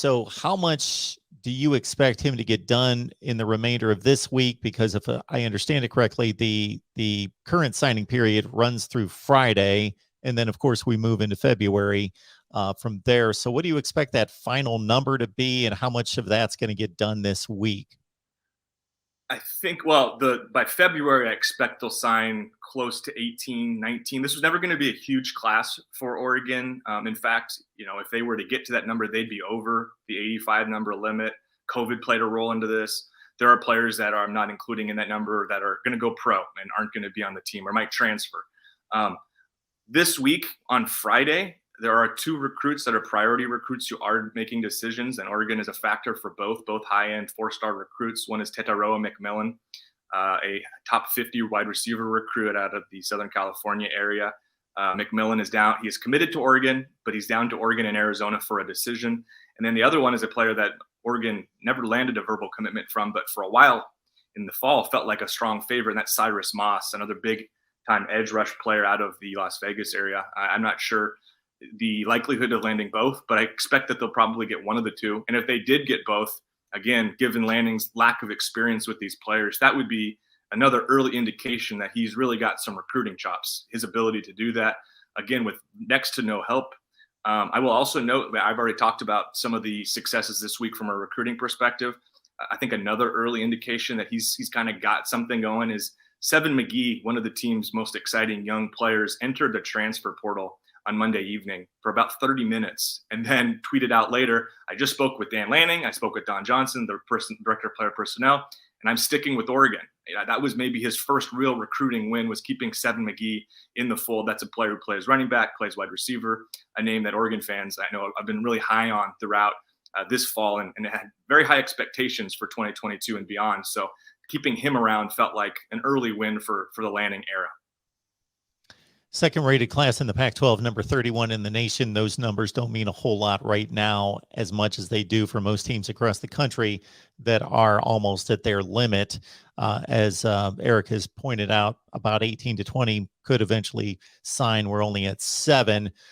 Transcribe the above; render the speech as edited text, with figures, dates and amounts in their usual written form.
So how much do you expect him to get done in the remainder of this week? Because if I understand it correctly, the current signing period runs through Friday, and then of course we move into February from there. So what do you expect that final number to be, and how much of that's going to get done this week? I think, well, by February, I expect they'll sign close to 18, 19. This was never going to be a huge class for Oregon. In fact, if they were to get to that number, they'd be over the 85 number limit. COVID played a role into this. There are players that I'm not including in that number that are going to go pro and aren't going to be on the team or might transfer. This week on Friday, there are two recruits that are priority recruits who are making decisions, and Oregon is a factor for both high-end four-star recruits. One is Tetairoa McMillian, a top 50 wide receiver recruit out of the Southern California area. McMillian is down. He is committed to Oregon, but he's down to Oregon and Arizona for a decision. And then the other one is a player that Oregon never landed a verbal commitment from, but for a while in the fall felt like a strong favorite, and that's Cyrus Moss, another big-time edge rush player out of the Las Vegas area. I'm not sure the likelihood of landing both, but I expect that they'll probably get one of the two. And if they did get both, again, given Lanning's lack of experience with these players, that would be another early indication that he's really got some recruiting chops, his ability to do that, again, with next to no help. I will also note that I've already talked about some of the successes this week from a recruiting perspective. I think another early indication that he's kind of got something going is Seven McGee, one of the team's most exciting young players, entered the transfer portal on Monday evening for about 30 minutes and then tweeted out later, I just spoke with Dan Lanning, I spoke with Don Johnson, the director of player personnel, and I'm sticking with Oregon. That was maybe his first real recruiting win, was keeping Seven McGee in the fold. That's a player who plays running back, plays wide receiver, a name that Oregon fans I know have been really high on throughout this fall and had very high expectations for 2022 and beyond. So keeping him around felt like an early win for the Lanning era. Second rated class in the Pac-12, number 31 in the nation. Those numbers don't mean a whole lot right now, as much as they do for most teams across the country that are almost at their limit. As Eric has pointed out, about 18 to 20 could eventually sign. We're only at 7.